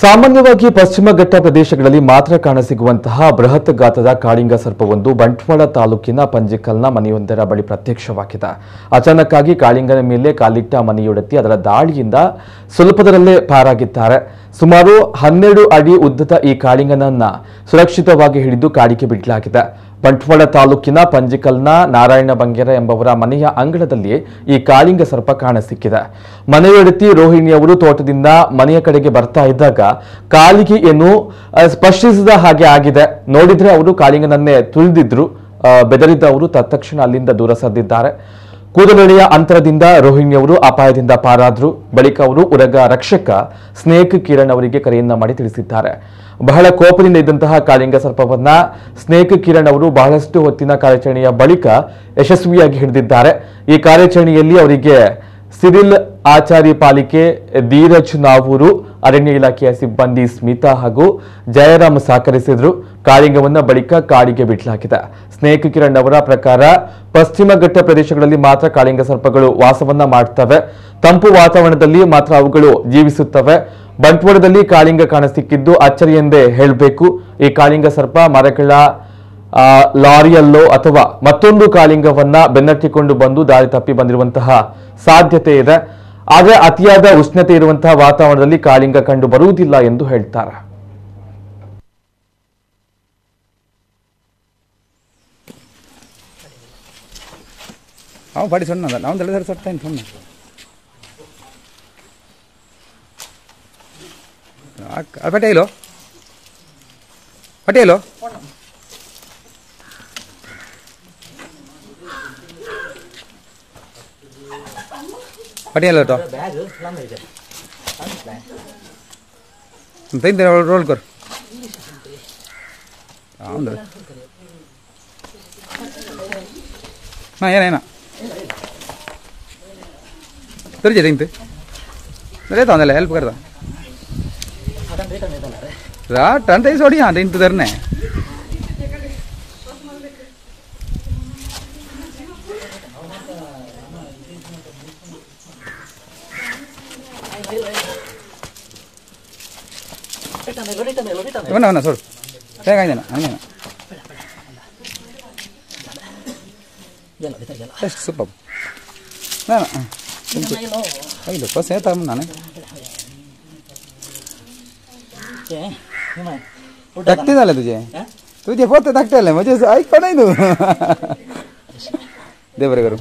ಸಾಮಾನ್ಯವಾಗಿ ಪಶ್ಚಿಮ ಘಟ್ಟ ಪ್ರದೇಶಗಳಲ್ಲಿ ಮಾತ್ರ ಕಾಣಸಿಗುವಂತಹ ಬೃಹತ್ ಗಾತ್ರದ ಕಾಳಿಂಗ ಸರ್ಪವೊಂದು ಬಂಟ್ವಾಳ ತಾಲೂಕಿನ ಪಂಜಿಕಲ್ನ ಮನೆಯೊಂದರ ಬಳಿ ಪ್ರತ್ಯಕ್ಷವಾಗಿದೆ. ಅಚಾನಕ್ ಆಗಿ ಕಾಳಿಂಗನ ಮೇಲೆ ಕಾಲಿಟ್ಟ ಮನೆಯೊಡತಿ ಅದರ ದಾಳಿಯಿಂದ ಸ್ವಲ್ಪದರಲ್ಲೇ ಪಾರಾಗಿದ್ದಾರೆ. ಸುಮಾರು 12 ಅಡಿ ಉದ್ದದ ಈ ಕಾಳಿಂಗನನ್ನ ಸುರಕ್ಷಿತವಾಗಿ ಹಿಡಿದು ಕಾಡಿಗೆ ಬಿಡಲಾಗಿದೆ. ಬಂಟ್ವಾಳ ತಾಲೂಕಿನ ಪಂಜಿಕಲ್ನ ನಾರಾಯಣ ಬಂಗೇರ ಎಂಬವರ ಮನೆಯ ಅಂಗಳದಲ್ಲಿ ಈ ಕಾಳಿಂಗ ಸರ್ಪ ಕಾಣಸಿಕ್ಕಿದೆ. ಮನೆಯೊಡತಿ ರೋಹಿಣಿ ಅವರು ತೋಟದಿಂದ ಮನೆಯ ಕಡೆಗೆ ಬರ್ತಾ ಇದ್ದಾಗ ಕಾಲಿಗೆ ಏನು ಸ್ಪರ್ಶಿಸಿದ ಹಾಗೆ ಆಗಿದೆ. ನೋಡಿದ್ರೆ ಅವರು ಕಾಳಿಂಗನನ್ನೇ ತುಳಿದಿದ್ರು. ಬೆದರಿದ್ದ ಅವರು ತತ್ಕ್ಷಣ ಅಲ್ಲಿಂದ ದೂರ ಸರಿದಿದ್ದಾರೆ. ಕೂದಲೆಳೆಯ ಅಂತರದಿಂದ ರೋಹಿಣಿ ಅವರು ಅಪಾಯದಿಂದ ಪಾರಾದ್ರು. ಬಳಿಕ ಅವರು ಉರಗ ರಕ್ಷಕ ಸ್ನೇಕ್ ಕಿರಣ್ ಅವರಿಗೆ ಕರೆಯನ್ನ ಮಾಡಿ ತಿಳಿಸಿದ್ದಾರೆ. ಬಹಳ ಕೋಪದಿಂದ ಇದ್ದಂತಹ ಕಾಳಿಂಗ ಸರ್ಪವನ್ನ ಸ್ನೇಕ್ ಕಿರಣ್ ಅವರು ಬಹಳಷ್ಟು ಹೊತ್ತಿನ ಕಾರ್ಯಾಚರಣೆಯ ಬಳಿಕ ಯಶಸ್ವಿಯಾಗಿ ಹಿಡಿದಿದ್ದಾರೆ. ಈ ಕಾರ್ಯಾಚರಣೆಯಲ್ಲಿ ಅವರಿಗೆ ಸಿರಿಲ್ ಆಚಾರಿ ಪಾಲಿಕೆ, ಧೀರಜ್ ನಾವೂರು, ಅರಣ್ಯ ಇಲಾಖೆಯ ಸಿಬ್ಬಂದಿ ಸ್ಮಿತಾ ಹಾಗೂ ಜಯರಾಮ್ ಸಹಕರಿಸಿದ್ರು. ಕಾಳಿಂಗವನ್ನ ಬಳಿಕ ಕಾಡಿಗೆ ಬಿಡಲಾಗಿದೆ. ಸ್ನೇಕ್ ಕಿರಣ್ ಅವರ ಪ್ರಕಾರ ಪಶ್ಚಿಮ ಘಟ್ಟ ಪ್ರದೇಶಗಳಲ್ಲಿ ಮಾತ್ರ ಕಾಳಿಂಗ ಸರ್ಪಗಳು ವಾಸವನ್ನ ಮಾಡ್ತವೆ. ತಂಪು ವಾತಾವರಣದಲ್ಲಿ ಮಾತ್ರ ಅವುಗಳು ಜೀವಿಸುತ್ತವೆ. ಬಂಟ್ವಾಳದಲ್ಲಿ ಕಾಳಿಂಗ ಕಾಣಸಿಕ್ಕಿದ್ದು ಅಚ್ಚರಿ ಎಂದೇ ಹೇಳಬೇಕು. ಈ ಕಾಳಿಂಗ ಸರ್ಪ ಮರಗಳ ಲಾರಿಯಲ್ಲೋ ಅಥವಾ ಮತ್ತೊಂದು ಕಾಳಿಂಗವನ್ನ ಬೆನ್ನಟ್ಟಿಕೊಂಡು ಬಂದು ದಾರಿ ತಪ್ಪಿ ಬಂದಿರುವಂತಹ ಸಾಧ್ಯತೆ ಇದೆ. ಆದರೆ ಅತಿಯಾದ ಉಷ್ಣತೆ ಇರುವಂತಹ ವಾತಾವರಣದಲ್ಲಿ ಕಾಳಿಂಗ ಕಂಡು ಬರುವುದಿಲ್ಲ ಎಂದು ಹೇಳ್ತಾರೆ. ಪಟೇಲು ಪಟೇಲು पटेल तो रोल कर हाँ ಏನ ತರ್ಜೆ ತಿಂತೆ ರೇತ ಅಂದಲ್ಲ ಹೆಲ್ಪ್ करदा रात अंत ही सोड़ी हाँ दिन तो धरने वना सोड ಹೇಗಾಯ್ತು ಹಂಗೇನ ಎಷ್ಟು ಸೂಪರ್ ನಾನು ಐದು ಪಸ್ ಏತಾ ನಾನು तकते झाले तुझे तुझे पोते तकते आले म्हणजे ऐक पण नाही तू दे बरे करू